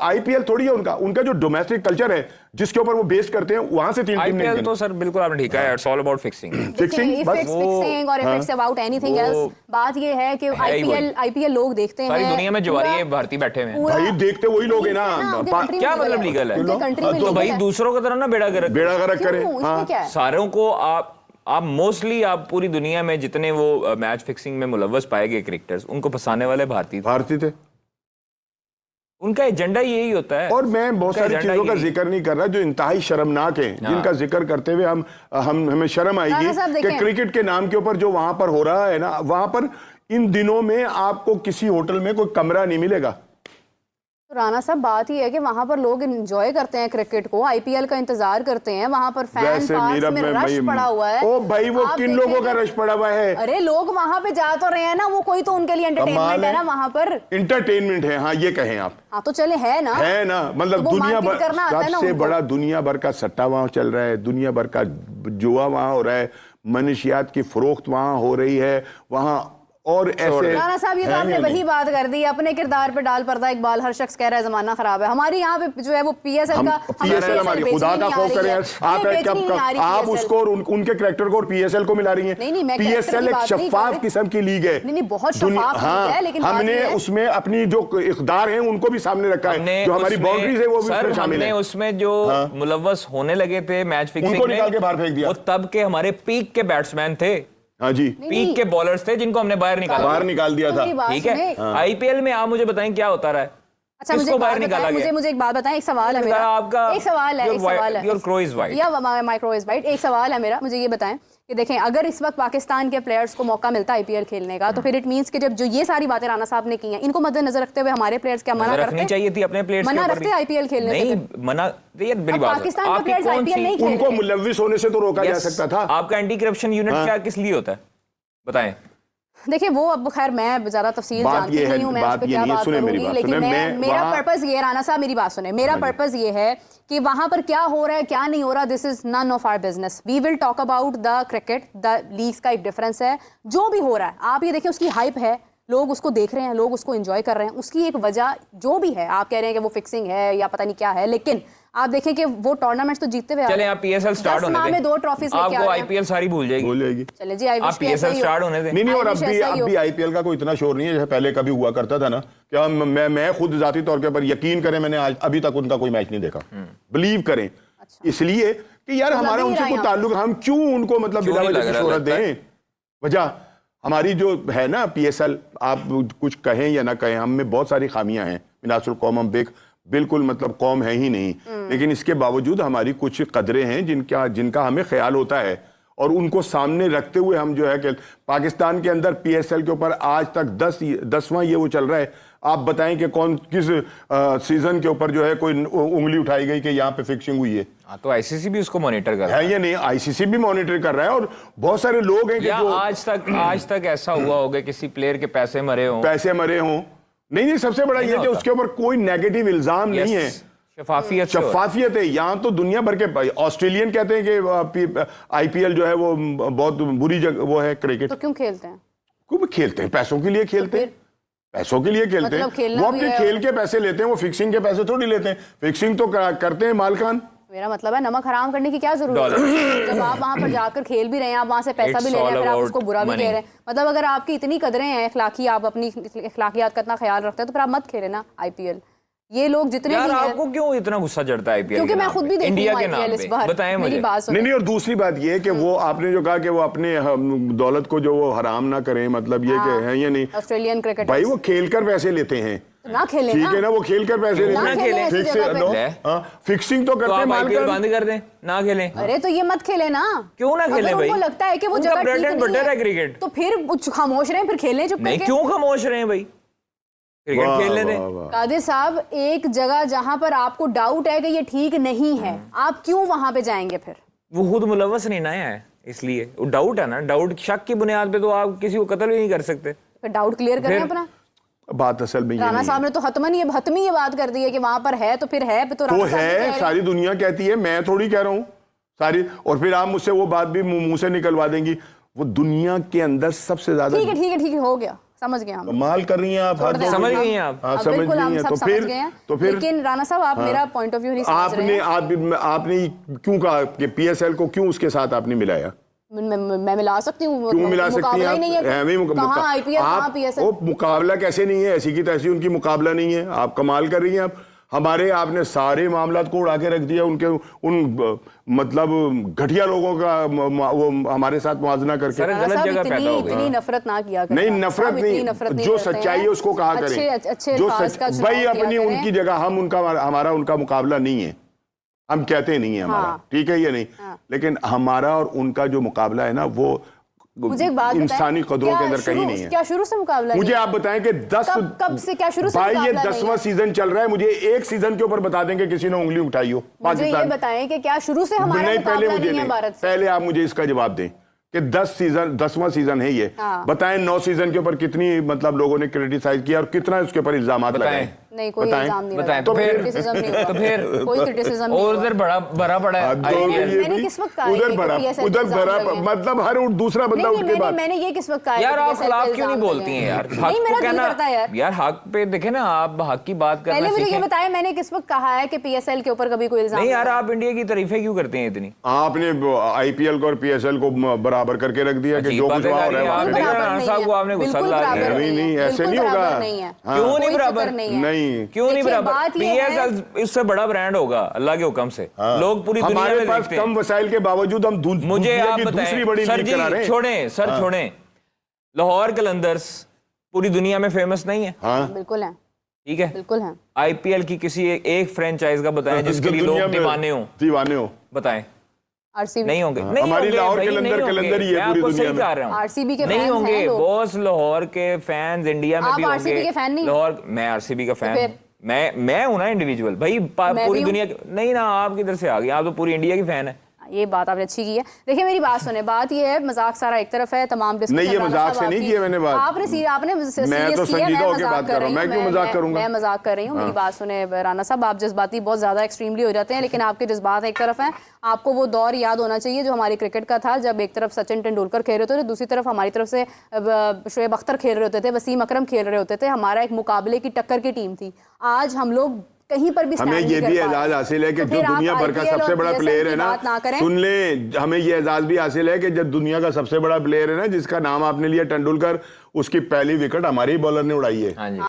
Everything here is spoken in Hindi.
आईपीएल थोड़ी है उनका, उनका जो डोमेस्टिक कल्चर है जिसके ऊपर वो बेस करते हैं, वहां से 3 टीम आईपीएल तो सर बिल्कुल आपने ठीक है, it's all about fixing fixing और इफेक्ट्स अबाउट एनीथिंग एल्स। बात ये है कि आईपीएल लोग देखते हैं, सारी दुनिया में जो आ रही है भारतीय बैठे हुए हैं भाई, देखते वही लोग हैं ना। क्या मतलब लीगल है तो भाई दूसरों की तरह ना बेड़ा गर्क करें। सारों को आप मोस्टली आप पूरी दुनिया में जितने वो मैच फिक्सिंग में मुलव्वस पाए गए क्रिकेटर्स, उनको फंसाने वाले भारतीय थे। उनका एजेंडा यही होता है। और मैं बहुत सारी चीजों का जिक्र नहीं कर रहा जो इंतहाई शर्मनाक है, जिनका जिक्र करते हुए हमें शर्म आएगी कि क्रिकेट के नाम के ऊपर जो वहां पर हो रहा है ना, वहां पर इन दिनों में आपको किसी होटल में कोई कमरा नहीं मिलेगा। तो राना साहब बात ही है कि वहां पर लोग एंजॉय करते हैं क्रिकेट को, आईपीएल का इंतजार करते हैं, वहां पर फैन पास में रश पड़ा हुआ है। ओ भाई, वो किन लोगों का रश पड़ा हुआ है? अरे लोग वहां पे जा तो रहे हैं ना, वो कोई तो उनके लिए एंटरटेनमेंट है ना, वहां पर एंटरटेनमेंट है। हाँ, ये कहें आप। हाँ तो चले है ना, मतलब तो दुनिया भर सबसे बड़ा दुनिया भर का सट्टा वहां चल रहा है, दुनिया भर का जुआ वहां हो रहा है, मनशियात की फरोख्त वहां हो रही है वहां। और ऐसे राना साहब, ये तो आपने वही बात कर दी, अपने किरदार पे डाल पर्दा इकबाल। हर शख्स कह रहा है जमाना खराब है। हमारी यहाँ पे जो है वो पीएसएल हमारी खुदा का खौफ करें आप उसको और उनके कैरेक्टर को और पीएसएल को मिला रही हैं। पीएसएल एक शफाफ किस्म की लीग है, नहीं बहुत शफाफ है, लेकिन हमने उसमें अपनी जो इख्तियार हैं उनको भी सामने रखा है, जो हमारी बाउंड्रीज है वो भी शामिल है। उसमें जो मुलव्वस होने लगे थे मैच फिक्सिंग उनको निकाल के बाहर फेंक दिया। वो तब के हमारे पीक के बैट्समैन थे, हाँ जी, पीक के बॉलर्स थे जिनको हमने बाहर निकाल दिया था। ठीक है, आईपीएल में आप मुझे बताएं क्या होता रहा है? अच्छा, मुझे बाहर निकाला गया। मुझे एक बात बताएं, एक सवाल है मेरा, आपका एक सवाल है योर क्रो इज वाइट या माय क्रो इज वाइट। एक सवाल है मेरा, मुझे ये बताएं कि देखें, अगर इस वक्त पाकिस्तान के प्लेयर्स को मौका मिलता है आईपीएल खेलने का, तो फिर इट मींस कि जब जो ये सारी बातें राणा साहब ने की हैं, इनको मद्देनजर रखते हुए हमारे प्लेयर्स क्या मना करते चाहिए थी? अपने प्लेयर्स मना रखते आईपीएल खेलने से? नहीं मना, ये मेरी बात है, पाकिस्तान के प्लेयर्स आईपीएल नहीं खेलते, उनको मुलव्विस होने से तो रोका जा सकता था। आपका एंटी करप्शन यूनिट क्या किस लिए होता है बताएं? देखिए वो अब खैर मैं ज्यादा तफसील जानती नहीं हूँ, मैं उस पर क्या बात करूंगी, लेकिन मेरा पर्पस ये, राना साहब मेरी बात सुने, मेरा पर्पस ये है कि वहां पर क्या हो रहा है क्या नहीं हो रहा, this is none of our business. We will talk about the cricket, the leagues का एक डिफरेंस है, जो भी हो रहा है आप ये देखिए, उसकी हाइप है, लोग उसको देख रहे हैं, लोग उसको एंजॉय कर रहे हैं, उसकी एक वजह जो भी है, आप कह रहे हैं कि वो फिक्सिंग है या पता नहीं क्या है, लेकिन आप देखें कि वो टूर्नामेंट्स तो जीतते हुए चले, आप पीएसएल स्टार्ट होने दें, में 2 ट्रॉफीज लेके आपको आईपीएल सारी भूल जाएगी। चले जी, आप पीएसएल स्टार्ट होने दें। नहीं, और अभी आईपीएल का कोई इतना शोर नहीं है जैसे पहले कभी हुआ करता था ना। क्या मैं खुद जाती तौर के ऊपर यकीन करें, मैंने आज अभी तक उनका कोई मैच नहीं देखा, बिलीव करें, इसलिए कि यार हमारा उनसे कोई ताल्लुक, हम क्यों उनको मतलब बिला वजह शोहरत दें? वजह हमारी जो है ना पीएसएल, आप कुछ कहें या ना कहें, हम में बहुत सारी खामियां हैं, मिनासुल कौम हम बिल्कुल मतलब कौम है ही नहीं, लेकिन इसके बावजूद हमारी कुछ कदरें हैं जिनका हमें ख्याल होता है, और उनको सामने रखते हुए हम जो है कि पाकिस्तान के अंदर पीएसएल के ऊपर आज तक 10वां ये वो चल रहा है। आप बताएं कि किस सीजन के ऊपर जो है कोई उंगली उठाई गई कि यहाँ पे फिक्सिंग हुई है? तो आईसीसी भी उसको मॉनिटर कर रहा है। ये नहीं, आईसीसी भी मॉनिटर कर रहा है, और बहुत सारे लोग हैं कि जो आज तक ऐसा हुआ होगा किसी प्लेयर के पैसे मरे हों। नहीं, सबसे बड़ा ये कि उसके ऊपर कोई नेगेटिव इल्जाम नहीं है, शफाफियत है। यहाँ तो दुनिया भर के ऑस्ट्रेलियन कहते हैं कि आईपीएल जो है वो बहुत बुरी जगह वो है क्रिकेट। तो क्यों खेलते हैं? क्यों खेलते हैं? पैसों के लिए खेलते हैं, पैसों के लिए खेलते हैं। वो अपने खेल के पैसे लेते हैं, वो फिक्सिंग के पैसे थोड़ी लेते हैं। फिक्सिंग तो करते हैं मालकान। मेरा मतलब है नमक हराम करने की क्या जरूरत है? जब आप वहां पर जाकर खेल भी रहे हैं, आप वहां से पैसा भी ले रहे हैं, फिर आप उसको बुरा भी कह रहे हैं। मतलब अगर आपकी इतनी कदरें हैं अखलाकी, आप अपनी अखलाकियात का इतना ख्याल रखते हैं, तो फिर आप मत खेले ना आईपीएल। ये लोग जितने यार, आपको क्यों इतना गुस्सा चढ़ता है आईपीएल? क्योंकि मैं खुद भी देखती इंडिया हूं के आईपीएल इस बार। बताएं मुझे। मेरी बात सुनिए। नहीं, और दूसरी बात ये है कि वो आपने जो कहा कि वो अपने दौलत को जो वो हराम ना करें, मतलब ये कि है या नहीं? ऑस्ट्रेलियन क्रिकेट भाई वो खेलकर पैसे लेते हैं, ना खेले, ठीक है ना, वो खेलकर पैसे लेते हैं, फिक्सिंग तो करते हैं मालकान। बंद कर दें, ना खेलें। अरे तो ये मत खेले ना। क्यों ना खेले भाई? उनको लगता है कि वो जगह ब्रेड एंड बटर है क्रिकेट, तो फिर खामोश रहे, फिर खेलें चुप करके। क्यों खामोश रहे भाई? क्रिकेट खेलने दें। कादिर साहब, एक जगह जहां पर आपको डाउट है कि ये ठीक नहीं है, आप क्यों वहां पे जाएंगे? फिर वो खुद मुलव्वस नहीं ना है, इसलिए डाउट है ना, डाउट शक की बुनियाद पे तो आप किसी को कत्ल भी नहीं कर सकते। डाउट क्लियर करें अपना। बात असल में राणा साहब ने तो हतमी ये बात कर दी है कि वहां पर है, तो फिर है, तो है, सारी दुनिया कहती है, मैं थोड़ी कह रहा हूँ सारी। और फिर आप मुझसे वो बात भी मुंह से निकलवा देंगी। वो दुनिया के अंदर सबसे ज्यादा, ठीक है हो गया, समझ गए हम। कमाल कर रही हैं आप, समझ गई हैं आप। हाँ, समझ बिल्कुल गई हम हैं। सब समझ गए हैं, लेकिन राणा साहब आप मेरा पॉइंट ऑफ व्यू नहीं समझ रहे हैं। आपने क्यों कहा कि पीएसएल को क्यों उसके साथ आपने मिलाया? मैं मिला सकती हूँ, क्यों मिला सकती हैं आप? कहाँ आईपीएल कहाँ पीएसएल? वो मुकाबला कैसे नहीं है, ऐसी की तैसी उनकी मुकाबला नहीं है। आप कमाल कर रही हैं आप। हमारे आपने सारे मामलात को उड़ा के रख दिया, उनके उन मतलब घटिया लोगों का वो हमारे साथ मुआवजा करके। गलत जगह पैदा हो गई। इतनी नफरत ना किया करें। नहीं, नफरत नहीं, जो सच्चाई है उसको कहा करें। जो भाई अपनी उनकी जगह, हम उनका हमारा उनका मुकाबला नहीं है, हम कहते नहीं है हमारा, ठीक है ये नहीं, लेकिन हमारा और उनका जो मुकाबला है ना, वो मुझे एक बात इंसानी कदरों के अंदर कहीं नहीं है। क्या शुरू से मुकाबला मुझे आप बताएं कि 10 कब से, क्या शुरू से भाई ये मुकाबला 10वां सीजन चल रहा है, मुझे एक सीजन के ऊपर बता देंगे किसी ने उंगली उठाई हो मुझे ये बताएं कि क्या शुरू से हमारा मुकाबला नहीं है भारत से? पहले आप मुझे इसका जवाब दें कि 10वां सीजन है ये। बताएं 9 सीजन के ऊपर कितनी मतलब लोगों ने क्रिटिसाइज किया और कितना उसके ऊपर इल्जाम लगाए? नहीं, कोई इल्जाम नहीं लगाया। तो फिर कोई क्रिटिसिज्म नहीं। और उधर बड़ा मैंने किस वक्त कहा उधर बड़ा मतलब हर दूसरा बंदा उसके बाद। मैंने ये किस वक्त कहा यार? आप खिलाफ क्यों नहीं बोलती हैं यार? नहीं, मेरा दिल करता है यार हक पे देखे ना, आप हक की बात करना पहले मुझे ये सीखें। बताया मैंने किस वक्त कहा है कि पीएसएल के ऊपर कभी कोई इल्जाम नहीं यार, आप इंडिया की तारीफें क्यों करते हैं इतनी? आपने आईपीएल को और पीएसएल को बराबर करके रख दिया कि जो कुछ वहां हो रहा है साहब आपने गुस्सा दिला दिया। नहीं, ऐसे नहीं होगा। क्यों नहीं बराबर? नहीं, क्यों नहीं बराबर? पीएसएल इससे बड़ा ब्रांड होगा अल्लाह के हुक्म से। लोग पूरी दुनिया में हमारे पास देखते हैं। कम वसाइल के बावजूद हम मुझे आप दूसरी बड़ी सर लीग जी करा रहे हैं। छोड़ें, लाहौर कलंदर्स पूरी दुनिया में फेमस नहीं है? बिल्कुल है, ठीक है, बिल्कुल है। आईपीएल की किसी एक फ्रेंचाइज का बताएं जिसके लिए लोग दीवाने हो, बताएं। आरसीबी नहीं होंगे। हमारी लाहौर कलंदर ही है पूरी दुनिया में। आरसीबी के नहीं होंगे बॉस, लाहौर के फैंस इंडिया में भी होंगे। आरसीबी के फैन नहीं? लाहौर, मैं आरसीबी का फैन, मैं हूं ना इंडिविजुअल भाई, पूरी दुनिया नहीं ना, आप किधर से आ गए? आप तो पूरी इंडिया की फैन है। ये बात आपने अच्छी की है। देखिए मेरी बात सुने, बात ये है, मजाक सारा एक तरफ है, तमाम नहीं, ये मजाक से नहीं किया मैंने बात। आपने मैं तो संजीदा होकर बात कर रहा हूं, मैं क्यों मजाक करूंगा? मैं मजाक कर रही हूं। मेरी बात सुने राणा साहब, आप जज्बाती बहुत ज्यादा एक्सट्रीमली हो जाते हैं, लेकिन आपके जज्बात एक तरफ हैं। आपको वो दौर याद होना चाहिए जो हमारी क्रिकेट का था, जब एक तरफ सचिन तेंदुलकर खेल रहे होते थे, दूसरी तरफ हमारी तरफ से शोएब अख्तर खेल रहे होते थे, वसीम अकरम खेल रहे होते थे। हमारा एक मुकाबले की टक्कर की टीम थी। आज हम लोग कहीं पर भी हमें ये भी एजाज हासिल है कि जो दुनिया भर का सबसे बड़ा प्लेयर है ना, सुन ले, हमें ये एजाज भी हासिल है कि जब दुनिया का सबसे बड़ा प्लेयर है ना, जिसका नाम आपने लिया तेंदुलकर, उसकी पहली विकेट हमारे ही बॉलर ने उड़ाई है।